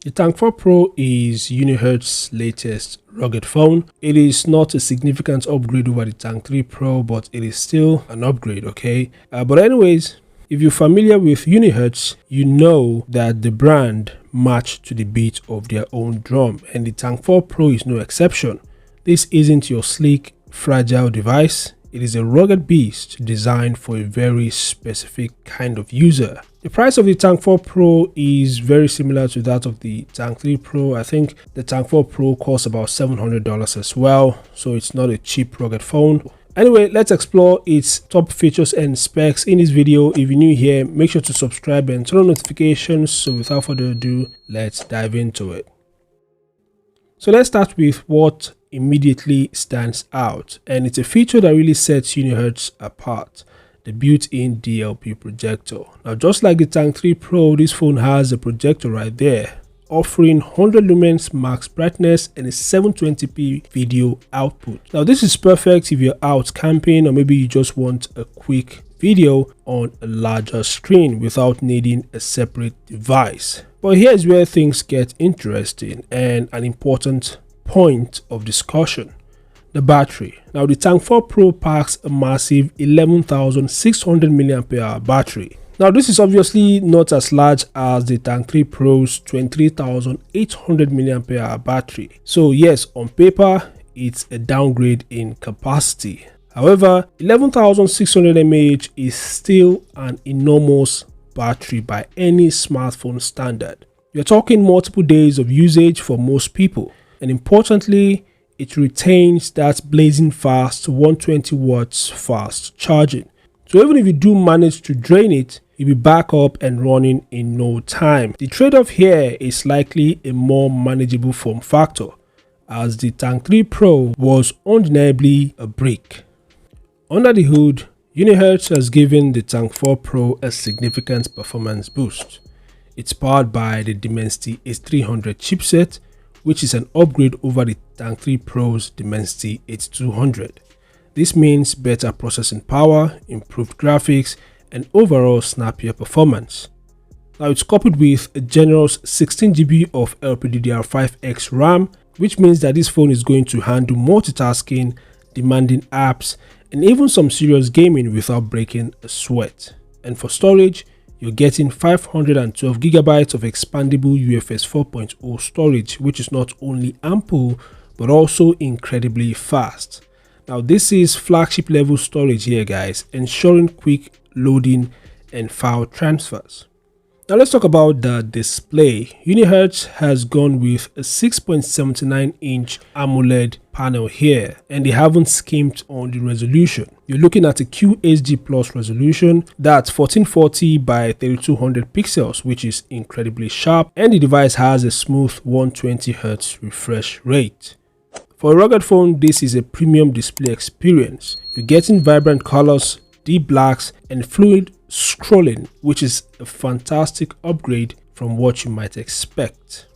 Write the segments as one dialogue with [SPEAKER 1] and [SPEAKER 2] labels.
[SPEAKER 1] The Tank 4 Pro is Unihertz's latest rugged phone. It is not a significant upgrade over the Tank 3 Pro, but it is still an upgrade, okay? But anyways, if you're familiar with Unihertz, you know that the brand marched to the beat of their own drum, and the Tank 4 Pro is no exception. This isn't your sleek, fragile device. It is a rugged beast designed for a very specific kind of user. The price of the Tank 4 Pro is very similar to that of the Tank 3 Pro. I think the Tank 4 Pro costs about $700 as well, so it's not a cheap rugged phone. Anyway, let's explore its top features and specs in this video. If you're new here, make sure to subscribe and turn on notifications. So without further ado, let's dive into it. So let's start with what immediately stands out, and it's a feature that really sets Unihertz apart: the built-in DLP projector. Now, just like the Tank 3 Pro, this phone has a projector right there, offering 100 lumens max brightness and a 720p video output. Now, this is perfect if you're out camping, or maybe you just want a quick video on a larger screen without needing a separate device. But here's where things get interesting and an important point of discussion: the battery. Now, the Tank 4 Pro packs a massive 11,600 mAh battery. Now, this is obviously not as large as the Tank 3 Pro's 23,800 mAh battery. So yes, on paper, it's a downgrade in capacity. However, 11,600 mAh is still an enormous battery by any smartphone standard. You're talking multiple days of usage for most people, and importantly, it retains that blazing fast 120 watts fast charging. So even if you do manage to drain it, you'll be back up and running in no time. The trade-off here is likely a more manageable form factor, as the Tank 3 Pro was undeniably a brick. Under the hood, Unihertz has given the Tank 4 Pro a significant performance boost. It's powered by the Dimensity H300 chipset, which is an upgrade over the Tank 3 Pro's Dimensity H200. This means better processing power, improved graphics, and overall snappier performance. Now, it's coupled with a generous 16GB of LPDDR5X RAM, which means that this phone is going to handle multitasking, demanding apps, and even some serious gaming without breaking a sweat. And for storage, you're getting 512GB of expandable UFS 4.0 storage, which is not only ample but also incredibly fast. Now, this is flagship level storage here, guys, ensuring quick loading and file transfers. Now, let's talk about the display. Unihertz has gone with a 6.79-inch AMOLED panel here, and they haven't skimped on the resolution. You're looking at a QHD plus resolution that's 1440 by 3200 pixels, which is incredibly sharp, and the device has a smooth 120Hz refresh rate. For a rugged phone, this is a premium display experience. You're getting vibrant colors, deep blacks, and fluid scrolling, which is a fantastic upgrade from what you might expect.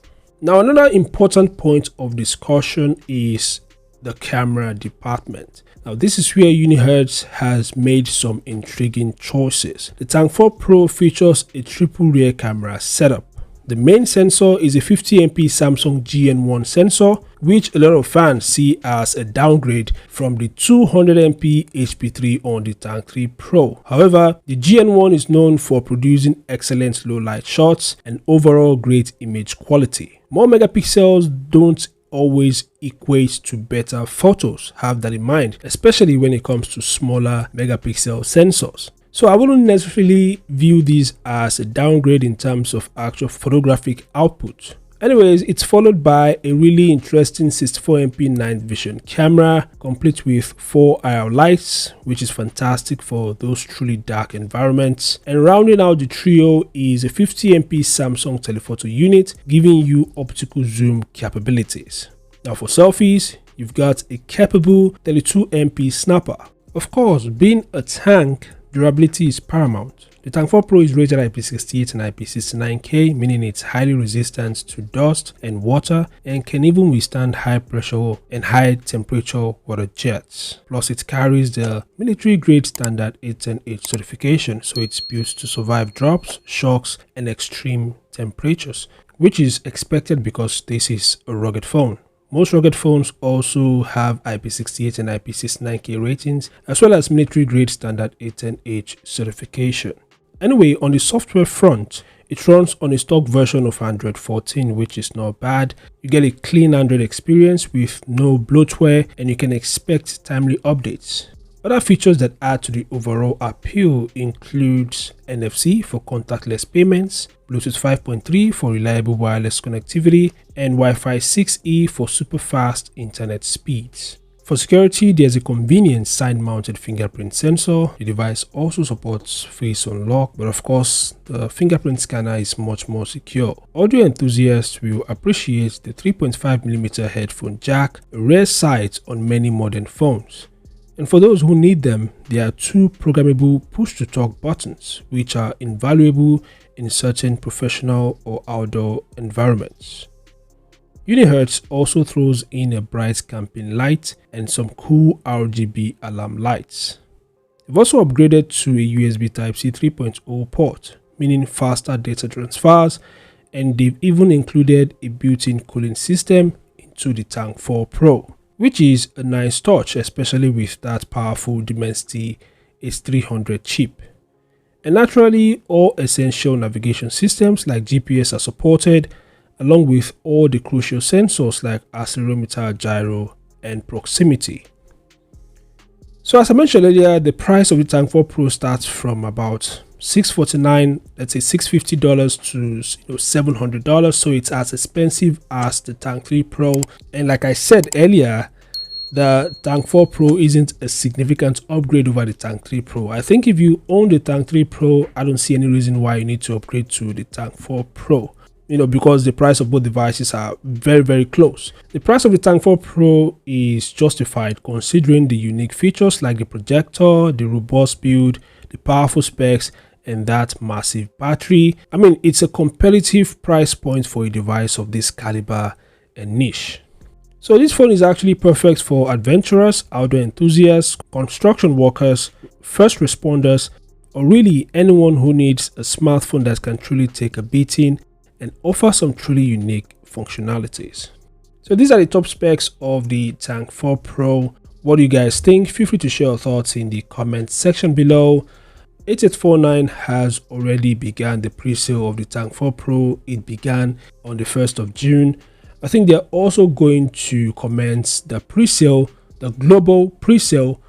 [SPEAKER 1] Now, another important point of discussion is the camera department. Now, this is where Unihertz has made some intriguing choices. The Tank 4 Pro features a triple rear camera setup. The main sensor is a 50MP Samsung GN1 sensor, which a lot of fans see as a downgrade from the 200MP HP3 on the Tank 3 Pro. However, the GN1 is known for producing excellent low light shots and overall great image quality. More megapixels don't always equate to better photos. Have that in mind, especially when it comes to smaller megapixel sensors. So I wouldn't necessarily view this as a downgrade in terms of actual photographic output. Anyways, it's followed by a really interesting 64MP night vision camera, complete with 4 IR lights, which is fantastic for those truly dark environments. And rounding out the trio is a 50MP Samsung telephoto unit, giving you optical zoom capabilities. Now, for selfies, you've got a capable 32MP snapper. Of course, being a tank, durability is paramount. The Tank 4 Pro is rated IP68 and IP69K, meaning it's highly resistant to dust and water and can even withstand high pressure and high temperature water jets. Plus, it carries the military grade standard 810H certification, so it's built to survive drops, shocks, and extreme temperatures. which is expected because this is a rugged phone. Most rugged phones also have IP68 and IP69K ratings, as well as military grade standard A10H certification. Anyway, on the software front, it runs on a stock version of Android 14, which is not bad. You get a clean Android experience with no bloatware, and you can expect timely updates. Other features that add to the overall appeal includes NFC for contactless payments, Bluetooth 5.3 for reliable wireless connectivity, and Wi-Fi 6E for super fast internet speeds. For security, there's a convenient side-mounted fingerprint sensor. The device also supports face unlock, but of course, the fingerprint scanner is much more secure. Audio enthusiasts will appreciate the 3.5mm headphone jack, a rare sight on many modern phones. And for those who need them, there are two programmable push-to-talk buttons, which are invaluable in certain professional or outdoor environments. Unihertz also throws in a bright camping light and some cool RGB alarm lights. They've also upgraded to a USB Type-C 3.0 port, meaning faster data transfers, and they've even included a built-in cooling system into the Tank 4 Pro, which is a nice touch, especially with that powerful Dimensity H300 chip. And naturally, all essential navigation systems like GPS are supported, along with all the crucial sensors like accelerometer, gyro, and proximity. So as I mentioned earlier, the price of the Tank 4 Pro starts from about $649, let's say $650 to $700, so it's as expensive as the Tank 3 Pro. And like I said earlier, the Tank 4 Pro isn't a significant upgrade over the Tank 3 Pro. I think if you own the Tank 3 Pro, I don't see any reason why you need to upgrade to the Tank 4 Pro. Because the price of both devices are very close. The price of the Tank 4 Pro is justified considering the unique features like the projector, the robust build, the powerful specs, and that massive battery. I mean, it's a competitive price point for a device of this caliber and niche. So this phone is actually perfect for adventurers, outdoor enthusiasts, construction workers, first responders, or really anyone who needs a smartphone that can truly take a beating and offer some truly unique functionalities. So these are the top specs of the Tank 4 Pro. What do you guys think? Feel free to share your thoughts in the comment section below. 8849 has already begun the pre-sale of the Tank 4 Pro. It began on the 1st of June. I think they're also going to commence the pre-sale, the global pre-sale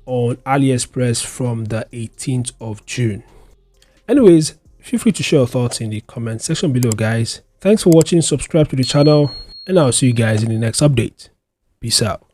[SPEAKER 1] on AliExpress from the 18th of June. Anyways, feel free to share your thoughts in the comment section below, guys. Thanks for watching, subscribe to the channel, and I'll see you guys in the next update. Peace out.